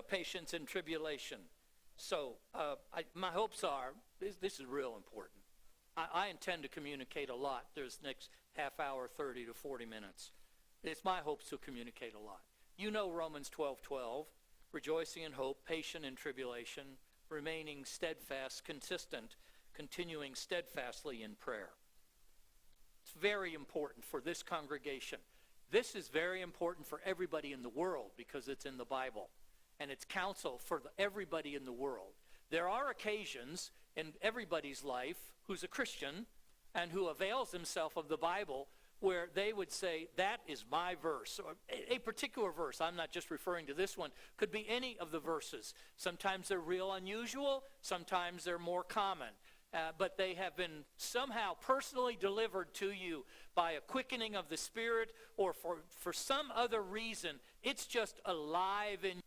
patience in tribulation. So my hopes are, this is real important. I intend to communicate a lot this next half hour, 30 to 40 minutes. It's my hopes to communicate a lot. You know Romans 12:12, rejoicing in hope, patient in tribulation, remaining steadfast, consistent, continuing steadfastly in prayer. It's very important for this congregation. This is very important for everybody in the world because it's in the Bible. And it's counsel for everybody in the world. There are occasions in everybody's life who's a Christian and who avails himself of the Bible where they would say, that is my verse. Or a particular verse, I'm not just referring to this one, could be any of the verses. Sometimes they're real unusual, sometimes they're more common. But they have been somehow personally delivered to you by a quickening of the Spirit, or for some other reason, it's just alive in you.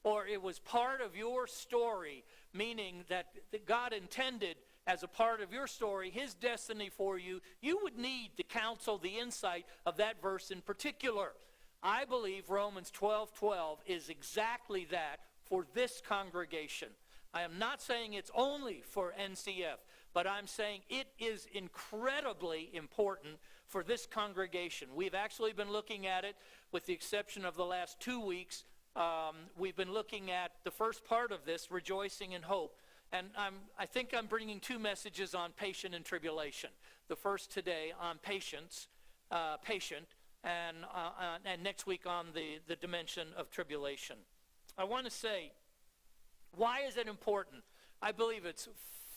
Or it was part of your story, meaning that God intended as a part of your story, his destiny for you. You would need the counsel, the insight of that verse in particular. I believe Romans 12:12 is exactly that for this congregation. I am not saying it's only for NCF, but I'm saying it is incredibly important for this congregation. We've actually been looking at it, with the exception of the last 2 weeks. We've been looking at the first part of this, rejoicing in hope. And I think I'm bringing two messages on patient and tribulation. The first today on patience, patient, and next week on the dimension of tribulation. I want to say, why is it important? I believe it's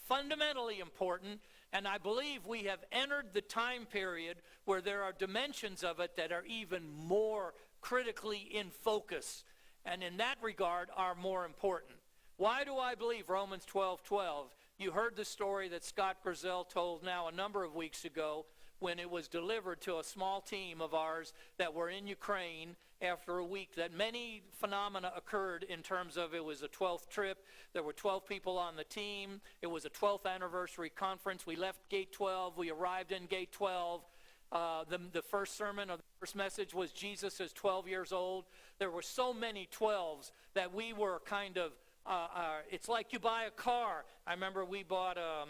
fundamentally important, and I believe we have entered the time period where there are dimensions of it that are even more critically in focus, and in that regard are more important. Why do I believe Romans 12:12? You heard the story that Scott Grizzell told now a number of weeks ago when it was delivered to a small team of ours that were in Ukraine after a week, that many phenomena occurred in terms of it was a 12th trip. There were 12 people on the team. It was a 12th anniversary conference. We left gate 12. We arrived in gate 12. The first sermon of the first message was Jesus is 12 years old. There were so many 12s that we were kind of, it's like you buy a car. I remember we bought a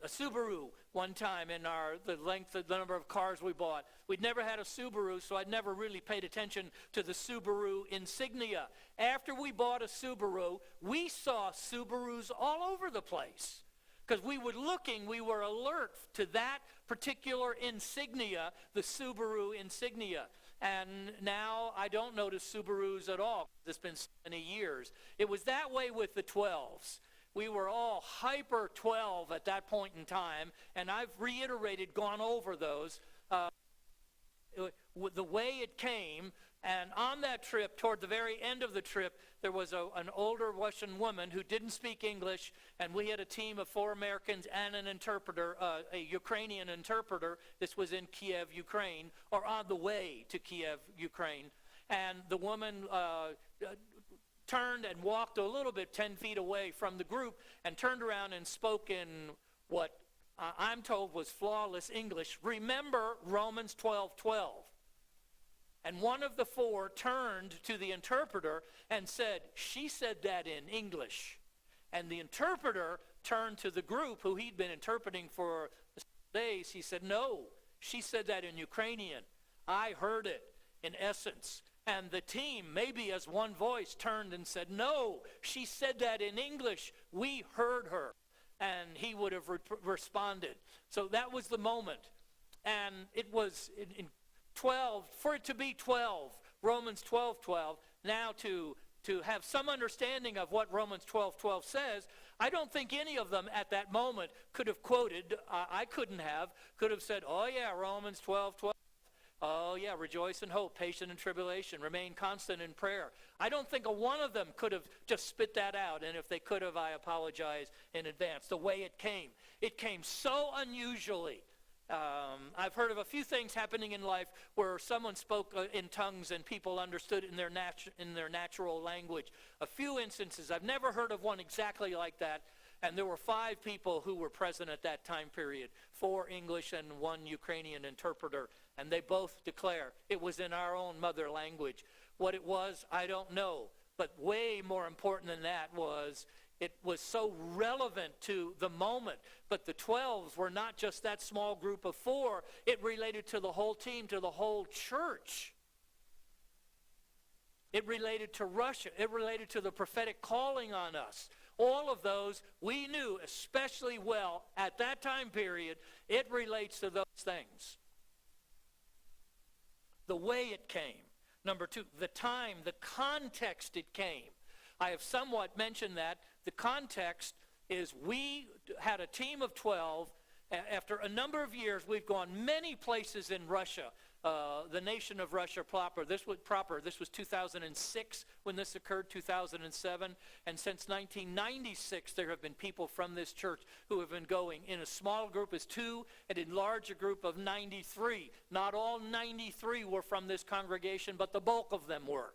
Subaru one time in the length of the number of cars we bought. We'd never had a Subaru, so I'd never really paid attention to the Subaru insignia. After we bought a Subaru, we saw Subarus all over the place. Because we were alert to that particular insignia, the Subaru insignia. And now I don't notice Subarus at all. It's been so many years. It was that way with the 12s. We were all hyper 12 at that point in time, and I've reiterated, gone over those, the way it came. And on that trip, toward the very end of the trip, there was an older Russian woman who didn't speak English, and we had a team of 4 Americans and an interpreter, a Ukrainian interpreter. This was in Kiev, Ukraine, or on the way to Kiev, Ukraine. And the woman turned and walked a little bit 10 feet away from the group and turned around and spoke in what I'm told was flawless English. Remember Romans 12:12. And one of the 4 turned to the interpreter and said, she said that in English. And the interpreter turned to the group who he'd been interpreting for days. He said, no, she said that in Ukrainian. I heard it in essence. And the team, maybe as one voice, turned and said, no, she said that in English. We heard her. And he would have responded. So that was the moment. And it was in 12, for it to be 12, Romans 12:12, now to have some understanding of what Romans 12:12 says, I don't think any of them at that moment could have quoted, I could have said, oh yeah, Romans 12:12. Oh yeah, rejoice in hope, patient in tribulation, remain constant in prayer. I don't think a one of them could have just spit that out, and if they could have, I apologize in advance. The way it came so unusually. I've heard of a few things happening in life where someone spoke in tongues and people understood in their natural language. A few instances. I've never heard of one exactly like that. And there were 5 people who were present at that time period, 4 English and 1 Ukrainian interpreter. And they both declare it was in our own mother language. What it was, I don't know. But way more important than that was it was so relevant to the moment. But the 12s were not just that small group of 4. It related to the whole team, to the whole church. It related to Russia. It related to the prophetic calling on us. All of those we knew especially well at that time period. It relates to those things. The way it came. Number 2, the time, the context it came. I have somewhat mentioned that. The context is we had a team of 12. After a number of years, we've gone many places in Russia, the nation of Russia proper. This was 2006 when this occurred, 2007. And since 1996, there have been people from this church who have been going in a small group as 2 and in larger group of 93. Not all 93 were from this congregation, but the bulk of them were.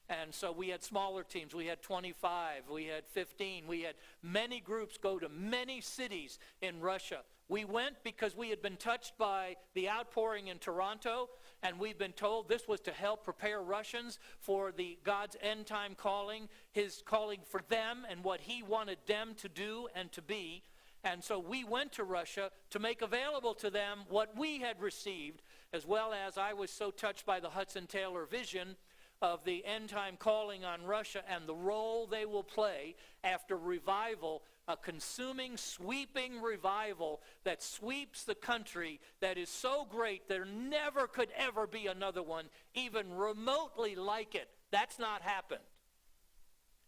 And so we had smaller teams. We had 25. We had 15. We had many groups go to many cities in Russia. We went because we had been touched by the outpouring in Toronto, and we've been told this was to help prepare Russians for God's end-time calling, his calling for them and what he wanted them to do and to be. And so we went to Russia to make available to them what we had received, as well as I was so touched by the Hudson Taylor vision of the end-time calling on Russia and the role they will play after revival, a consuming, sweeping revival that sweeps the country that is so great there never could ever be another one, even remotely like it. That's not happened.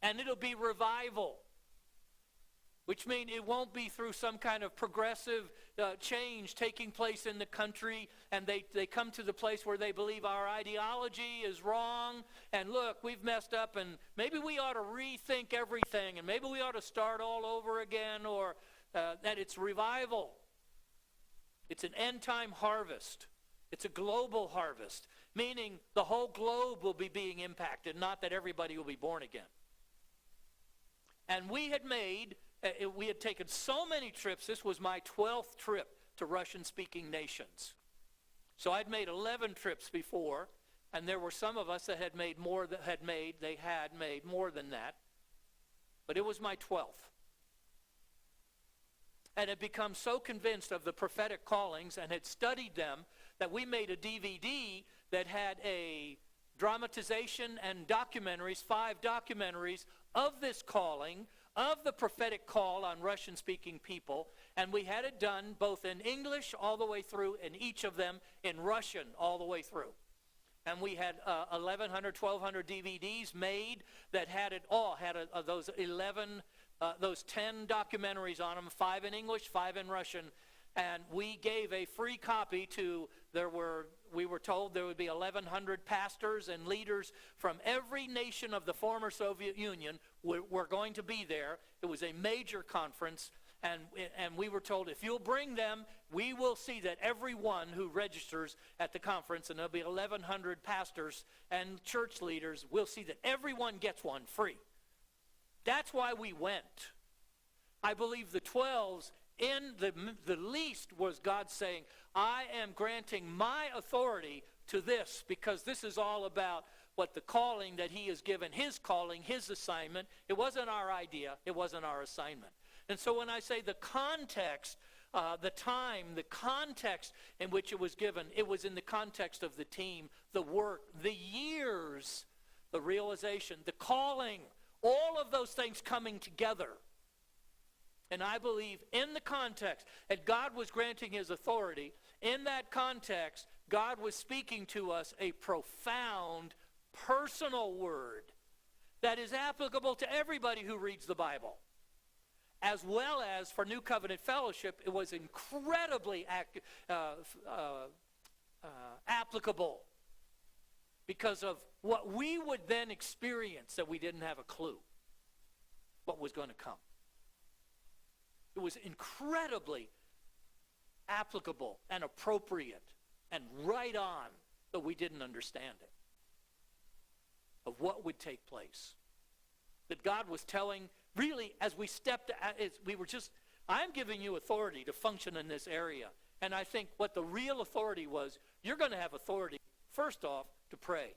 And it'll be revival, which means it won't be through some kind of progressive change taking place in the country, and they come to the place where they believe our ideology is wrong, and look, we've messed up, and maybe we ought to rethink everything, and maybe we ought to start all over again, or that it's revival. It's an end-time harvest. It's a global harvest, meaning the whole globe will be being impacted, not that everybody will be born again. And we had taken so many trips. This was my 12th trip to Russian-speaking nations. So I'd made 11 trips before, and there were some of us that had made more than that. But it was my 12th. And had become so convinced of the prophetic callings and had studied them that we made a DVD that had a dramatization and documentaries, 5 documentaries of this calling, of the prophetic call on Russian-speaking people, and we had it done both in English all the way through, and each of them in Russian all the way through. And we had 1,100, 1,200 DVDs made that had it all, had those 10 documentaries on them, 5 in English, 5 in Russian, and we gave a free copy to, we were told there would be 1,100 pastors and leaders from every nation of the former Soviet Union were going to be there. It was a major conference, and we were told if you'll bring them, we will see that everyone who registers at the conference, and there'll be 1,100 pastors and church leaders, will see that everyone gets one free. That's why we went. I believe the 12s, in the least, was God saying, I am granting my authority to this, because this is all about what the calling that he has given, his calling, his assignment. It wasn't our idea. It wasn't our assignment. And so when I say the context, the time, the context in which it was given, it was in the context of the team, the work, the years, the realization, the calling, all of those things coming together. And I believe in the context, that God was granting his authority. In that context, God was speaking to us a profound, personal word that is applicable to everybody who reads the Bible. As well as for New Covenant Fellowship, it was incredibly applicable because of what we would then experience that we didn't have a clue what was going to come. It was incredibly applicable and appropriate and right on, but we didn't understand it, of what would take place. That God was telling, really, as we stepped, I'm giving you authority to function in this area. And I think what the real authority was, you're going to have authority, first off, to pray.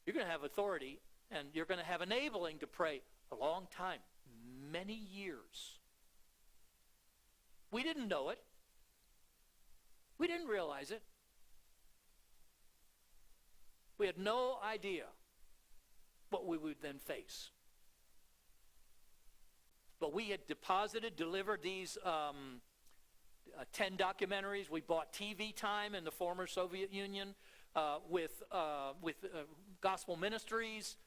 You're going to have authority, and you're going to have enabling to pray a long time, many years. We didn't know it. We didn't realize it. We had no idea what we would then face. But we had delivered these 10 documentaries. We bought TV time in the former Soviet Union with gospel ministries.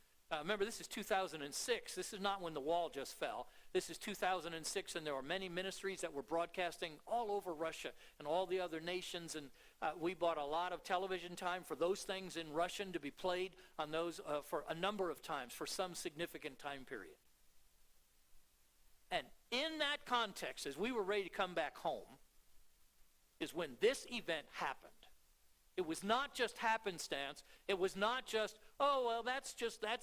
Remember, this is 2006. This is not when the wall just fell. This is 2006, and there were many ministries that were broadcasting all over Russia and all the other nations. And we bought a lot of television time for those things in Russian to be played on those for a number of times, for some significant time period. And in that context, as we were ready to come back home, is when this event happened. It was not just happenstance. It was not just, oh, well, that's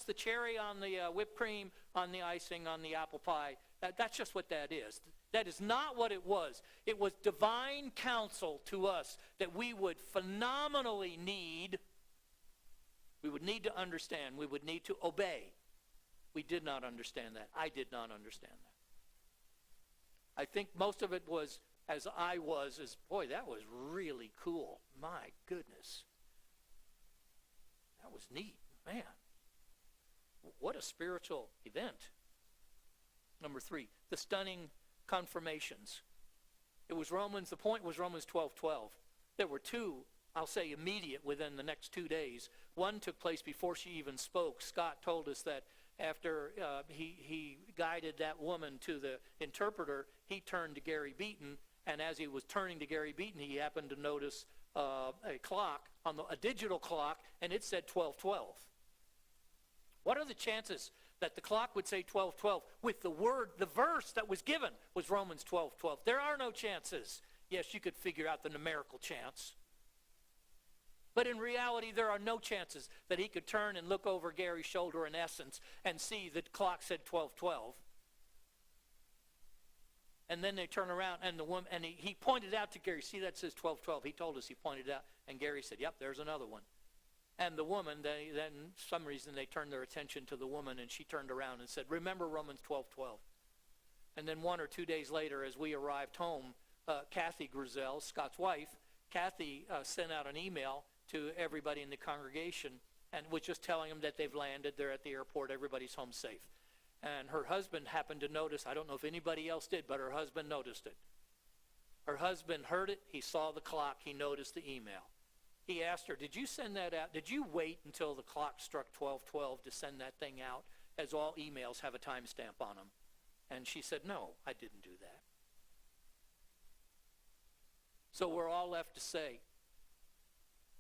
the cherry on the whipped cream, on the icing, on the apple pie. That's just what that is. That is not what it was. It was divine counsel to us that we would phenomenally need. We would need to understand. We would need to obey. We did not understand that. I did not understand that. I think most of it was, as I was, boy, that was really cool. My goodness. That was neat. Man, what a spiritual event. Number 3, the stunning confirmations. The point was Romans 12:12. There were 2, I'll say immediate, within the next 2 days. One took place before she even spoke. Scott told us that after he guided that woman to the interpreter, he turned to Gary Beaton, and as he was turning to Gary Beaton, he happened to notice a clock, a digital clock, and it said 12:12. What are the chances that the clock would say 12:12 with the verse that was given was Romans 12:12? There are no chances. Yes, you could figure out the numerical chance. But in reality, there are no chances that he could turn and look over Gary's shoulder in essence and see the clock said 12:12. And then they turn around, and the woman, and he pointed out to Gary, see, that says 12:12. He told us, he pointed out, and Gary said, yep, there's another one. And the woman, then for some reason they turned their attention to the woman, and she turned around and said, remember Romans 12:12. And then 1 or 2 days later, as we arrived home, Kathy Grizel, Scott's wife, Kathy sent out an email to everybody in the congregation and was just telling them that they've landed, they're at the airport, everybody's home safe. And her husband happened to notice, I don't know if anybody else did, but her husband noticed it. Her husband heard it, he saw the clock, he noticed the email. He asked her, did you send that out? Did you wait until the clock struck 12:12 to send that thing out, as all emails have a timestamp on them? And she said, no, I didn't do that. So we're all left to say,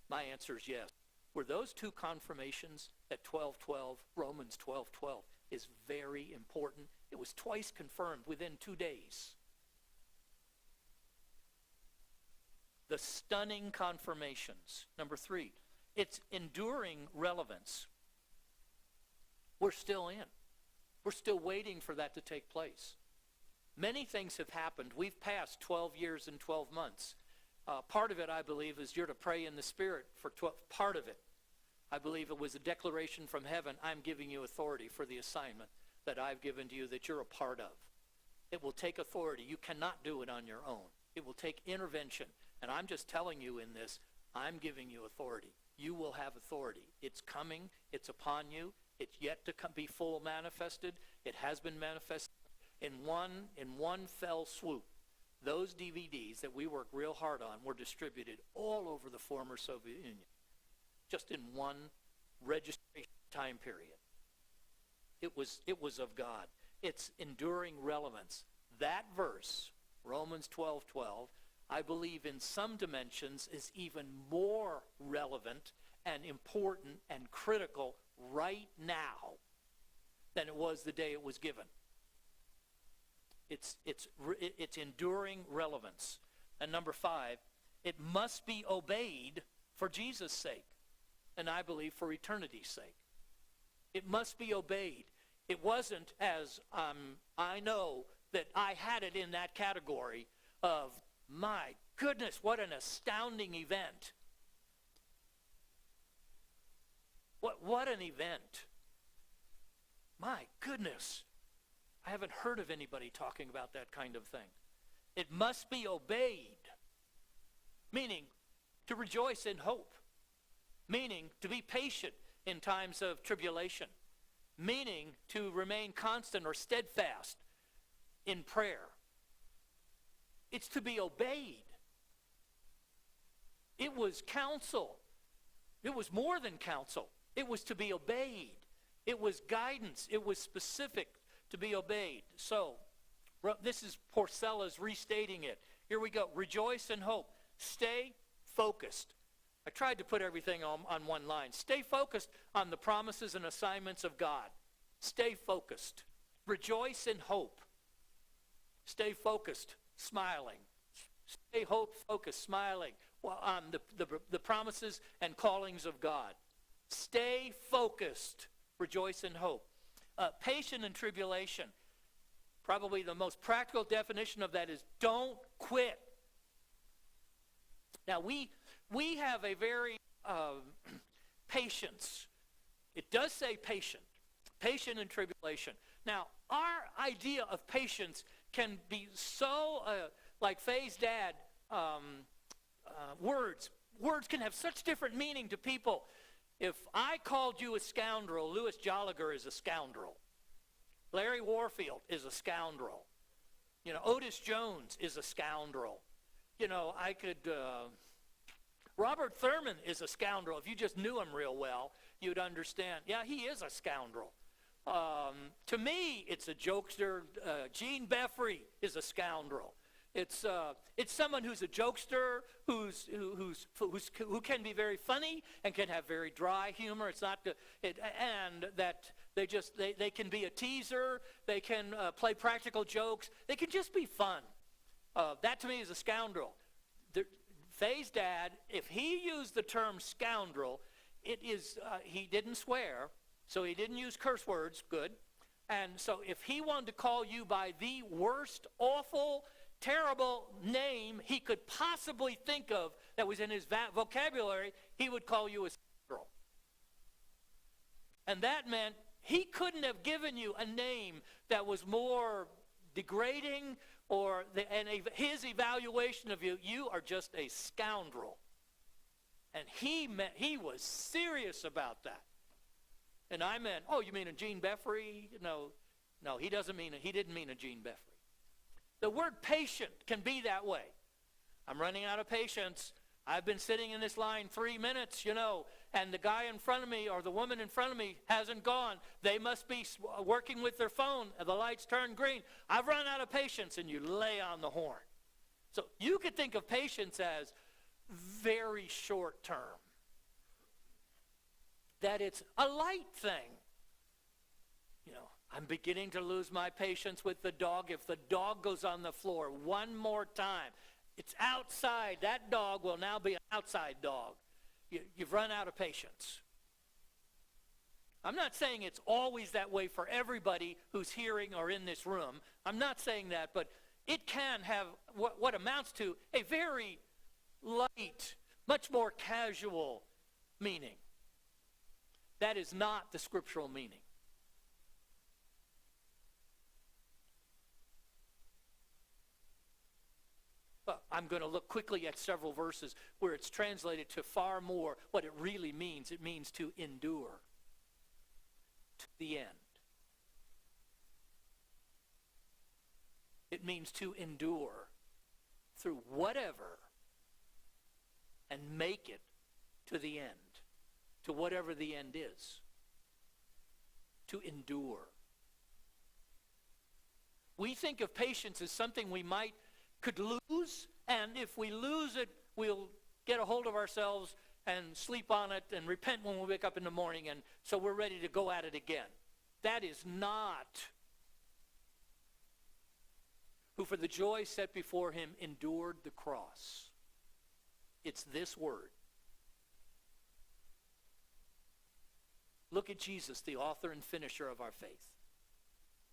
my answer is yes. Were those 2 confirmations at 12:12, Romans 12:12, is very important. It was twice confirmed within 2 days. The stunning confirmations. Number 3, its enduring relevance. We're still in. We're still waiting for that to take place. Many things have happened. We've passed 12 years and 12 months. Part of it, I believe, is you're to pray in the Spirit for 12. Part of it, I believe it was a declaration from heaven, I'm giving you authority for the assignment that I've given to you that you're a part of. It will take authority. You cannot do it on your own. It will take intervention. And I'm just telling you in this, I'm giving you authority. You will have authority. It's coming. It's upon you. It's yet to be full manifested. It has been manifested in one fell swoop. Those DVDs that we worked real hard on were distributed all over the former Soviet Union, just in one registration time period. It was of God. Its enduring relevance. That verse, Romans 12:12, I believe in some dimensions is even more relevant and important and critical right now than it was the day it was given. It's enduring relevance. And number 5, it must be obeyed for Jesus' sake, and I believe for eternity's sake. It must be obeyed. It wasn't, as I know that I had it in that category of, my goodness, what an astounding event. What an event. My goodness, I haven't heard of anybody talking about that kind of thing. It must be obeyed, meaning to rejoice in hope, meaning to be patient in times of tribulation, meaning to remain constant or steadfast in prayer. It's to be obeyed. It was counsel. It was more than counsel. It was to be obeyed. It was guidance. It was specific to be obeyed. So, this is Porcella's restating it. Here we go. Rejoice in hope. Stay focused. I tried to put everything on one line. Stay focused on the promises and assignments of God. Stay focused. Rejoice in hope. Stay focused, smiling. Stay focused, smiling on the promises and callings of God. Stay focused. Rejoice in hope. Patient in tribulation. Probably the most practical definition of that is don't quit. Now, we have a very patience. It does say patient in tribulation. Now, our idea of patience can be so, like Faye's dad, words. Words can have such different meaning to people. If I called you a scoundrel, Louis Jolliger is a scoundrel. Larry Warfield is a scoundrel. Otis Jones is a scoundrel. Robert Thurman is a scoundrel. If you just knew him real well, you'd understand. Yeah, he is a scoundrel. To me, it's a jokester. Gene Beffrey is a scoundrel. It's someone who's a jokester, who can be very funny and can have very dry humor. It's not and that they can be a teaser. They can play practical jokes. They can just be fun. That to me is a scoundrel. Faye's dad, if he used the term scoundrel, it is he didn't swear, so he didn't use curse words. Good. And so if he wanted to call you by the worst, awful, terrible name he could possibly think of that was in his vocabulary, he would call you a scoundrel. And that meant he couldn't have given you a name that was more degrading his evaluation of you. You are just a scoundrel. And he was serious about that. And I meant, oh, you mean a Gene Beffrey? No, he didn't mean a Gene Beffrey. The word patient can be that way. I'm running out of patience. I've been sitting in this line 3 minutes, and the guy in front of me or the woman in front of me hasn't gone. They must be working with their phone, and the lights turn green. I've run out of patience, and you lay on the horn. So you could think of patience as very short term. That it's a light thing. I'm beginning to lose my patience with the dog. If the dog goes on the floor one more time, it's outside. That dog will now be an outside dog. You've run out of patience. I'm not saying it's always that way for everybody who's hearing or in this room. I'm not saying that, but it can have what amounts to a very light, much more casual meaning. That is not the scriptural meaning. I'm going to look quickly at several verses where it's translated to far more what it really means. It means to endure to the end. It means to endure through whatever and make it to the end, to whatever the end is. To endure. We think of patience as something we could lose, and if we lose it, we'll get a hold of ourselves and sleep on it and repent when we wake up in the morning, and so we're ready to go at it again. That is not who for the joy set before him endured the cross. It's this word. Look at Jesus, the author and finisher of our faith.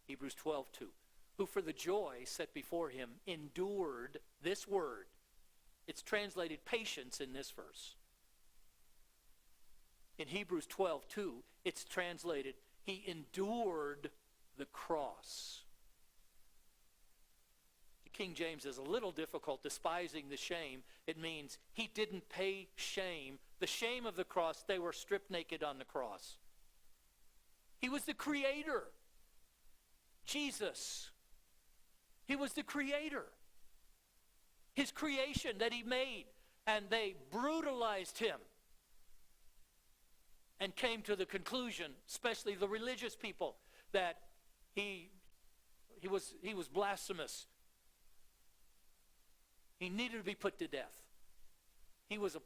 Hebrews 12:2. Who for the joy set before him endured this word. It's translated patience in this verse. In Hebrews 12:2, it's translated He endured the cross. The King James is a little difficult, despising the shame. It means he didn't pay shame. The shame of the cross, they were stripped naked on the cross. He was the creator. Jesus. He was the creator. His creation that he made. And they brutalized him. And came to the conclusion, especially the religious people, that he was blasphemous. He needed to be put to death. He was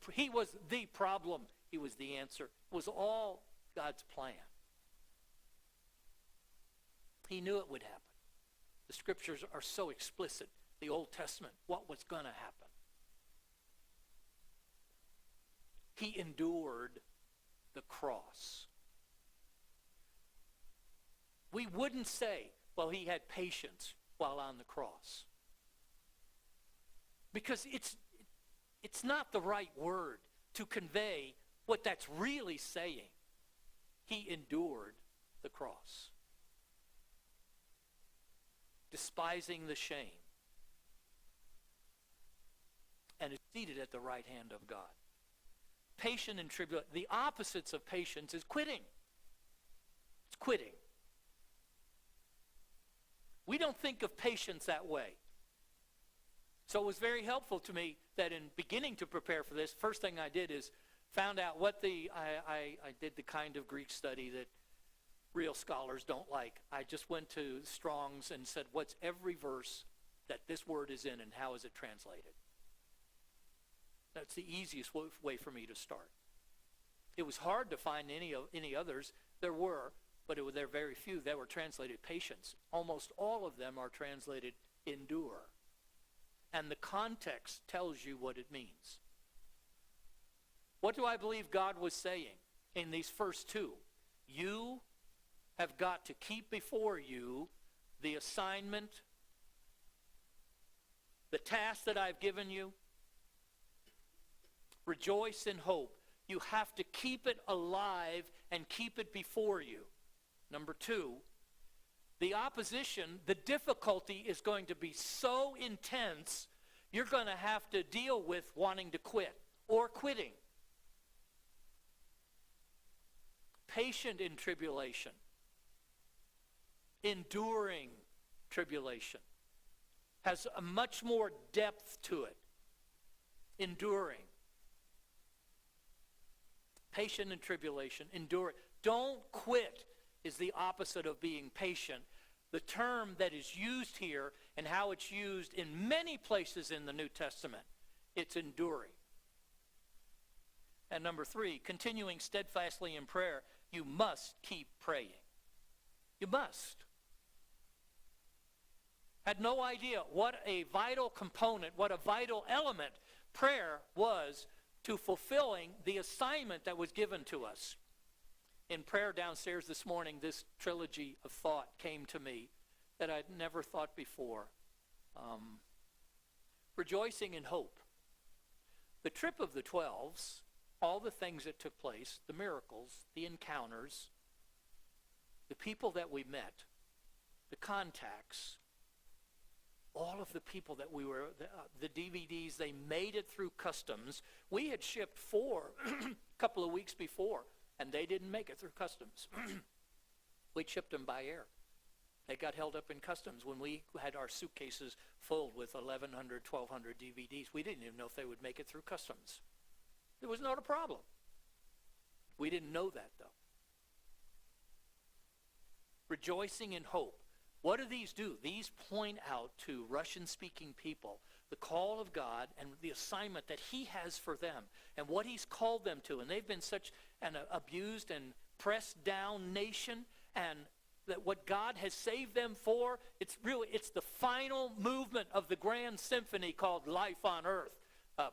the problem. He was the answer. It was all God's plan. He knew it would happen. The scriptures are so explicit. The Old Testament, what was going to happen. He endured the cross. We wouldn't say, well, he had patience while on the cross. Because it's not the right word to convey what that's really saying. He endured the cross. Despising the shame. And is seated at the right hand of God. Patient in tribulation. The opposites of patience is quitting. It's quitting. We don't think of patience that way. So it was very helpful to me that in beginning to prepare for this, first thing I did is found out what I did the kind of Greek study that real scholars don't like. I just went to Strong's and said, what's every verse that this word is in and how is it translated? That's the easiest way for me to start. It was hard to find any others. There were, but there were very few that were translated patience. Almost all of them are translated endure. And the context tells you what it means. What do I believe God was saying in these first two? You have got to keep before you the assignment, the task that I've given you. Rejoice in hope. You have to keep it alive and keep it before you. Number two, the opposition, the difficulty is going to be so intense, you're going to have to deal with wanting to quit or quitting. Patient in tribulation. Enduring tribulation. Has a much more depth to it. Enduring. Patient in tribulation, endure it. Don't quit is the opposite of being patient. The term that is used here and how it's used in many places in the New Testament, it's enduring. And number three, continuing steadfastly in prayer, you must keep praying. You must. Had no idea what a vital component, what a vital element prayer was to fulfilling the assignment that was given to us. In prayer downstairs this morning, this trilogy of thought came to me that I'd never thought before. Rejoicing in hope. The trip of the 12s, all the things that took place, the miracles, the encounters, the people that we met, the contacts, all of the people that we were, the DVDs, they made it through customs. We had shipped 4 a couple of weeks before, and they didn't make it through customs. We shipped them by air. They got held up in customs when we had our suitcases filled with 1,100, 1,200 DVDs. We didn't even know if they would make it through customs. It was not a problem. We didn't know that, though. Rejoicing in hope. What do these do? These point out to Russian-speaking people the call of God and the assignment that he has for them and what he's called them to. And they've been such an abused and pressed down nation, and that what God has saved them for, it's the final movement of the grand symphony called Life on Earth,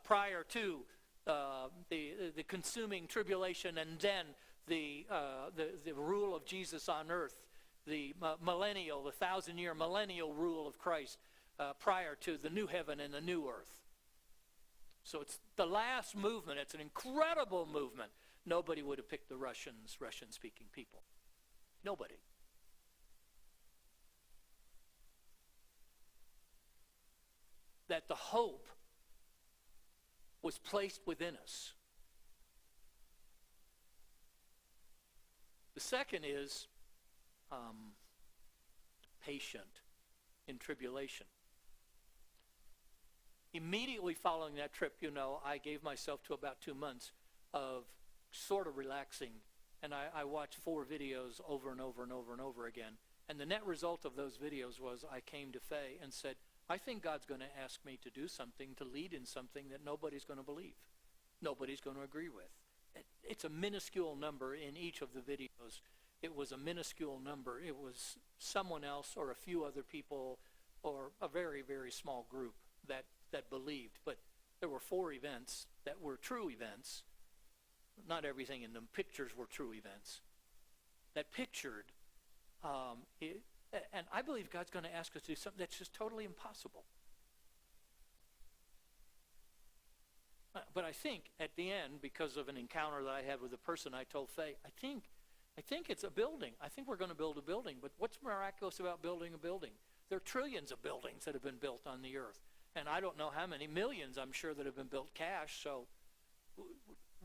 prior to the consuming tribulation and then the rule of Jesus on earth. The millennial, the 1,000-year millennial rule of Christ prior to the new heaven and the new earth. So it's the last movement. It's an incredible movement. Nobody would have picked the Russian-speaking people. Nobody. That the hope was placed within us. The second is patient in tribulation. Immediately following that trip, I gave myself to about 2 months of sort of relaxing, and I watched 4 videos over and over and over and over again. And the net result of those videos was I came to Faye and said, I think God's going to ask me to do something, to lead in something that nobody's going to believe. Nobody's going to agree with. It's a minuscule number in each of the videos. It was a minuscule number. It was someone else or a few other people or a very, very small group that believed. But there were 4 events that were true events. Not everything in the pictures were true events. That pictured and I believe God's going to ask us to do something that's just totally impossible. But I think at the end, because of an encounter that I had with a person, I told Faye, I think it's a building. I think we're going to build a building. But what's miraculous about building a building? There are trillions of buildings that have been built on the earth. And I don't know how many, millions I'm sure, that have been built cash. So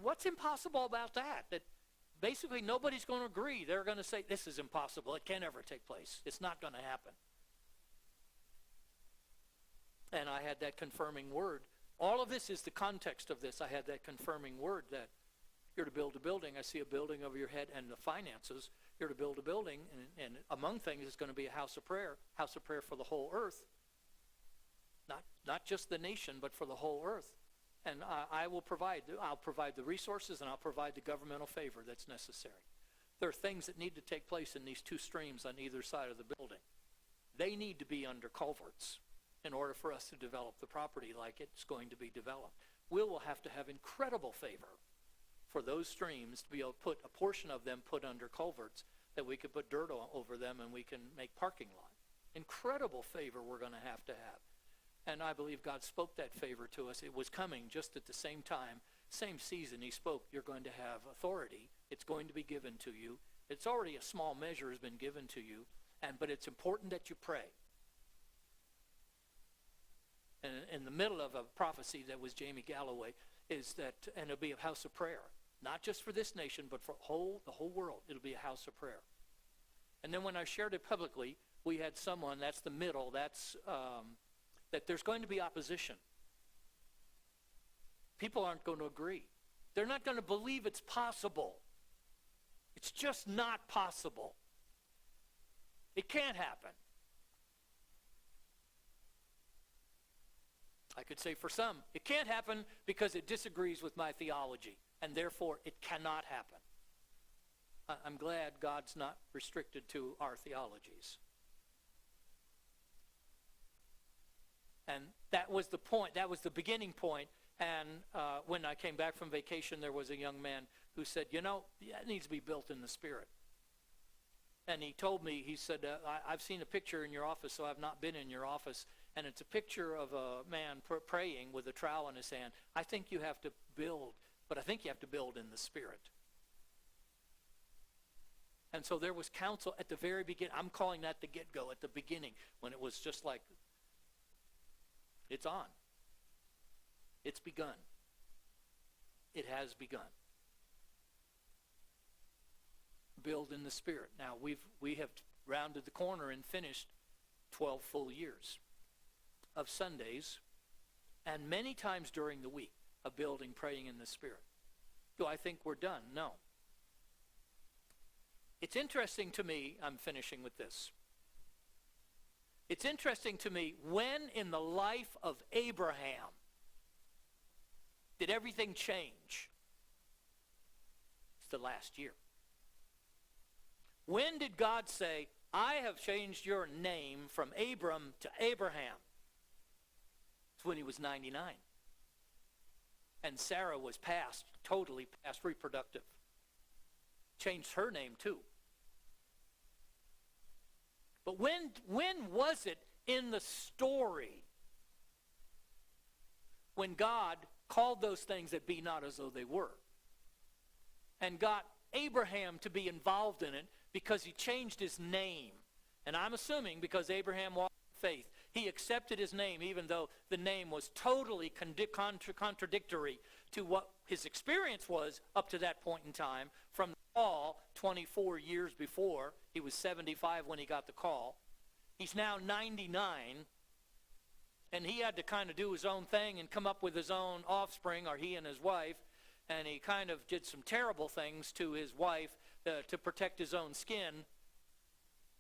what's impossible about that? That basically nobody's going to agree. They're going to say, this is impossible. It can't ever take place. It's not going to happen. And I had that confirming word. All of this is the context of this. I had that confirming word that you're to build a building. I see a building over your head and the finances. You're to build a building, and among things, it's going to be a house of prayer for the whole earth. Not just the nation, but for the whole earth. And I'll provide the resources, and I'll provide the governmental favor that's necessary. There are things that need to take place in these 2 streams on either side of the building. They need to be under culverts in order for us to develop the property like it's going to be developed. We will have to have incredible favor for those streams to be able to put a portion of them put under culverts, that we could put dirt over them and we can make parking lot. Incredible favor we're going to have. And I believe God spoke that favor to us. It was coming just at the same time, same season. He spoke, you're going to have authority. It's going to be given to you. It's already a small measure has been given to you, but it's important that you pray. And in the middle of a prophecy that was Jamie Galloway, is that, and it'll be a house of prayer, not just for this nation, but for the whole world. It'll be a house of prayer. And then when I shared it publicly, we had someone, that's the middle, that there's going to be opposition. People aren't going to agree. They're not going to believe it's possible. It's just not possible. It can't happen. I could say for some, it can't happen because it disagrees with my theology, and therefore it cannot happen. I'm glad God's not restricted to our theologies. And that was the point. That was the beginning point. And when I came back from vacation, there was a young man who said, it needs to be built in the Spirit. And he told me, he said, I've seen a picture in your office, so I've not been in your office. And it's a picture of a man praying with a trowel in his hand. I think you have to build, but I think you have to build in the Spirit. And so there was counsel at the very beginning. I'm calling that the get-go, at the beginning, when it was just like, it's on. It's begun. It has begun. Build in the Spirit. Now, we have rounded the corner and finished 12 full years of Sundays, and many times during the week of building, praying in the Spirit. Do I think we're done? No. It's interesting to me, I'm finishing with this. It's interesting to me, when in the life of Abraham did everything change? It's the last year. When did God say, I have changed your name from Abram to Abraham? It's when he was 99. And Sarah was totally past reproductive. Changed her name too. But when was it in the story when God called those things that be not as though they were, and got Abraham to be involved in it, because he changed his name. And I'm assuming because Abraham walked in faith, he accepted his name even though the name was totally contradictory to what his experience was up to that point in time. From the call 24 years before, he was 75 when he got the call. He's now 99, and he had to kind of do his own thing and come up with his own offspring, or he and his wife, and he kind of did some terrible things to his wife to protect his own skin.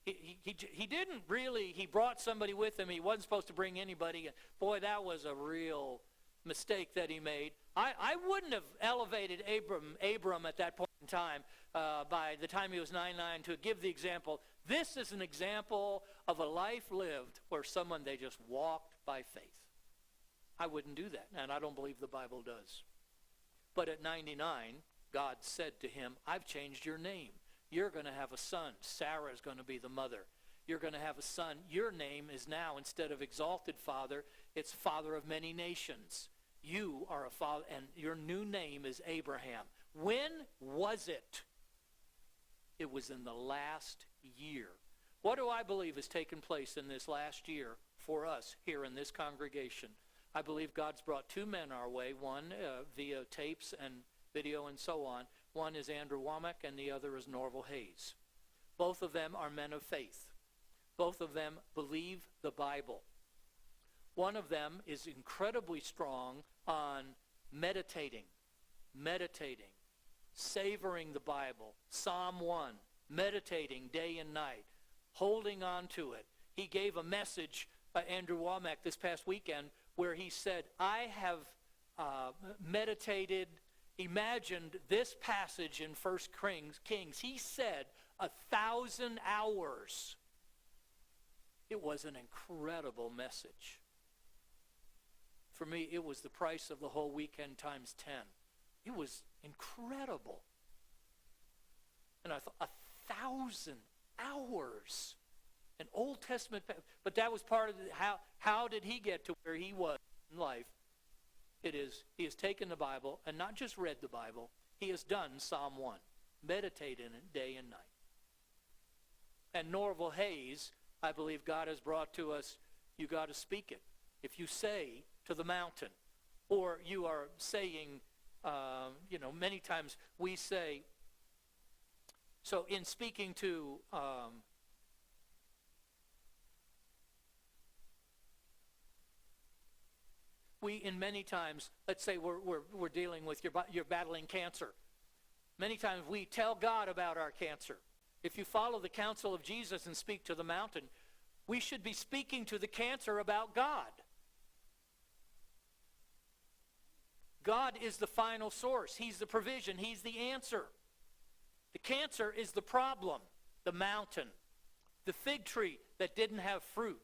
He didn't really, he brought somebody with him. He wasn't supposed to bring anybody. Boy, that was a real mistake that he made. I wouldn't have elevated Abram at that point in time, by the time he was 99, to give the example. This is an example of a life lived where someone, they just walked by faith. I wouldn't do that, and I don't believe the Bible does. But at 99, God said to him, I've changed your name. You're going to have a son. Sarah is going to be the mother. You're going to have a son. Your name is now, instead of Exalted Father, it's Father of Many Nations. You are a father, and your new name is Abraham. When was it? It was in the last year. What do I believe has taken place in this last year for us here in this congregation? I believe God's brought two men our way, one via tapes and video and so on. One is Andrew Womack and the other is Norval Hayes. Both of them are men of faith. Both of them believe the Bible. One of them is incredibly strong on meditating, savoring the Bible, Psalm 1, meditating day and night, holding on to it. He gave a message, Andrew Womack, this past weekend, where he said, I have imagined this passage in 1 Kings. He said 1,000 hours. It was an incredible message. For me, it was the price of the whole weekend times 10. It was incredible. And I thought, 1,000 hours. An Old Testament, but that was part of how did he get to where he was in life? It is, he has taken the Bible and not just read the Bible, he has done Psalm 1, meditate in it day and night. And Norval Hayes, I believe God has brought to us, you got to speak it. If you say to the mountain, or you are saying, many times we say, so in speaking to, in many times, let's say we're dealing with, you're battling cancer. Many times we tell God about our cancer. If you follow the counsel of Jesus and speak to the mountain, we should be speaking to the cancer about God. God is the final source. He's the provision. He's the answer. The cancer is the problem, the mountain. The fig tree that didn't have fruit.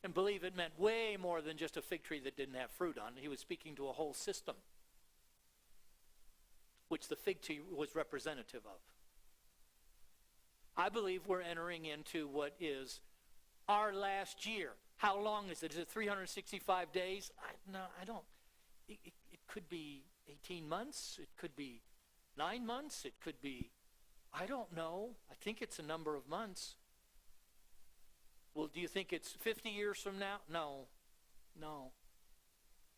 And believe it meant way more than just a fig tree that didn't have fruit on. He was speaking to a whole system, which the fig tree was representative of. I believe we're entering into what is our last year. How long is it? Is it 365 days? I don't. It could be 18 months. It could be 9 months. It could be, I don't know. I think it's a number of months. Well, do you think it's 50 years from now? No.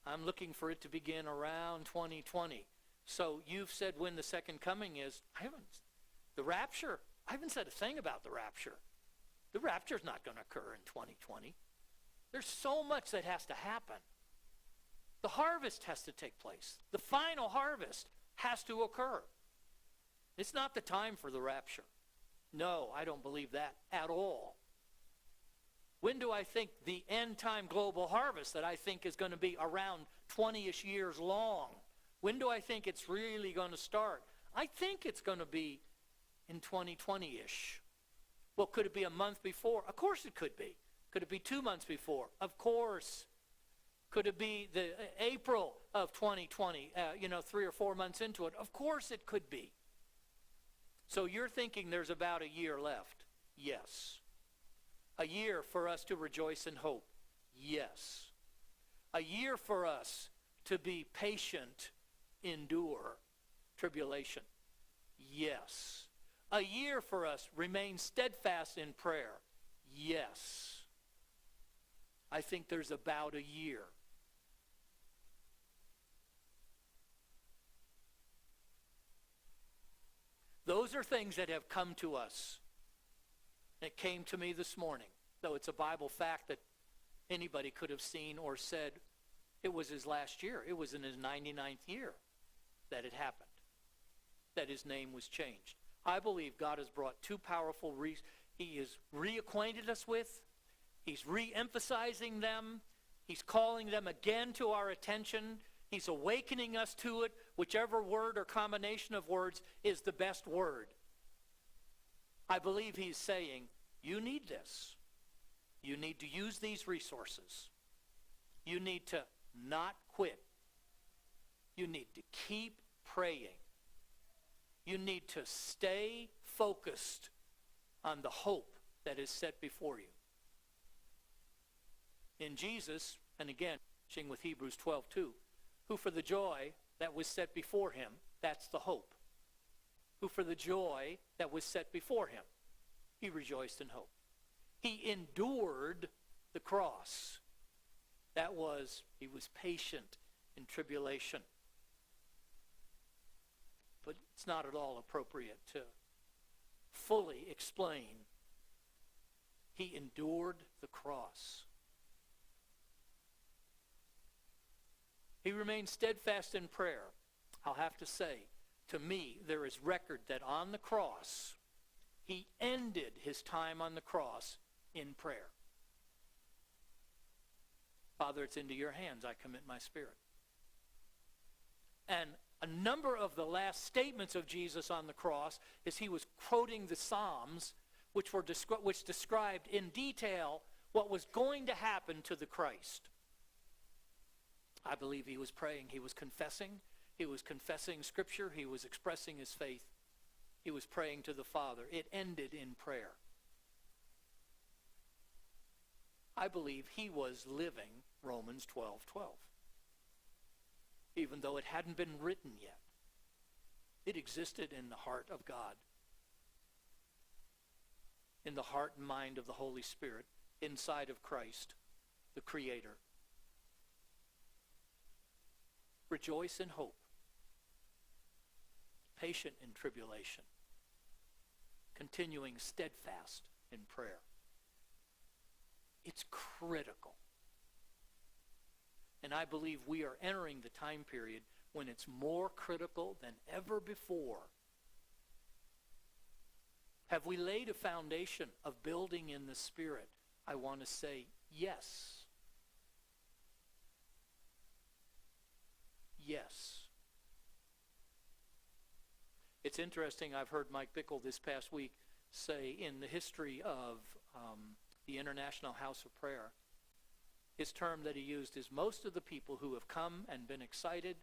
I'm looking for it to begin around 2020. So you've said when the second coming is. The rapture, I haven't said a thing about the rapture. The rapture's not going to occur in 2020. There's so much that has to happen. The harvest has to take place. The final harvest has to occur. It's not the time for the rapture. No, I don't believe that at all. When do I think the end-time global harvest that I think is going to be around 20-ish years long, when do I think it's really going to start? I think it's going to be in 2020-ish. Well, could it be a month before? Of course it could be. Could it be 2 months before? Of course. Could it be the April of 2020, 3 or 4 months into it? Of course it could be. So you're thinking there's about a year left? Yes. A year for us to rejoice in hope? Yes. A year for us to be patient, endure tribulation? Yes. a year for us, remain steadfast in prayer. Yes. I think there's about a year. Those are things that have come to us. It came to me this morning, though it's a Bible fact that anybody could have seen or said it was his last year. It was in his 99th year that it happened, that his name was changed. I believe God has brought two powerful He has reacquainted us with. He's re-emphasizing them. He's calling them again to our attention. He's awakening us to it. Whichever word or combination of words is the best word. I believe he's saying, you need this. You need to use these resources. You need to not quit. You need to keep praying. You need to stay focused on the hope that is set before you. In Jesus, and again, finishing with Hebrews 12:2, who for the joy that was set before him, that's the hope. Who for the joy that was set before him, he rejoiced in hope. He endured the cross. That was, he was patient in tribulation. But it's not at all appropriate to fully explain. He endured the cross. He remained steadfast in prayer. I'll have to say, to me, there is record that on the cross, he ended his time on the cross in prayer. Father, it's into your hands I commit my spirit. And a number of the last statements of Jesus on the cross is he was quoting the Psalms, which described in detail what was going to happen to the Christ. I believe he was praying. He was confessing. He was confessing Scripture. He was expressing his faith. He was praying to the Father. It ended in prayer. I believe he was living Romans 12:12. Even though it hadn't been written yet. It existed in the heart of God. In the heart and mind of the Holy Spirit. Inside of Christ, the Creator. Rejoice in hope. Patient in tribulation. Continuing steadfast in prayer. It's critical. And I believe we are entering the time period when it's more critical than ever before. Have we laid a foundation of building in the Spirit? I want to say yes. Yes. It's interesting, I've heard Mike Bickle this past week say in the history of the International House of Prayer, his term that he used is most of the people who have come and been excited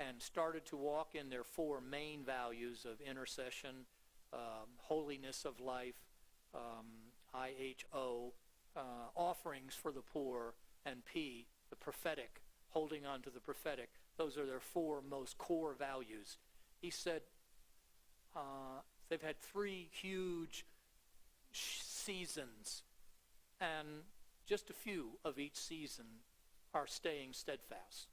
and started to walk in their four main values of intercession, holiness of life, IHO, offerings for the poor, and P, the prophetic, holding on to the prophetic. Those are their four most core values. He said they've had 3 huge seasons, and just a few of each season are staying steadfast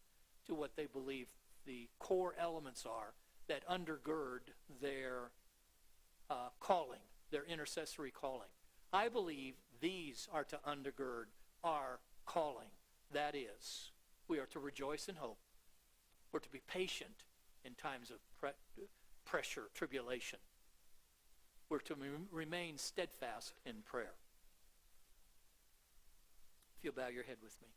to what they believe the core elements are that undergird their calling, their intercessory calling. I believe these are to undergird our calling. That is, we are to rejoice in hope. We're to be patient in times of pressure, tribulation. We're to remain steadfast in prayer. If you'll bow your head with me.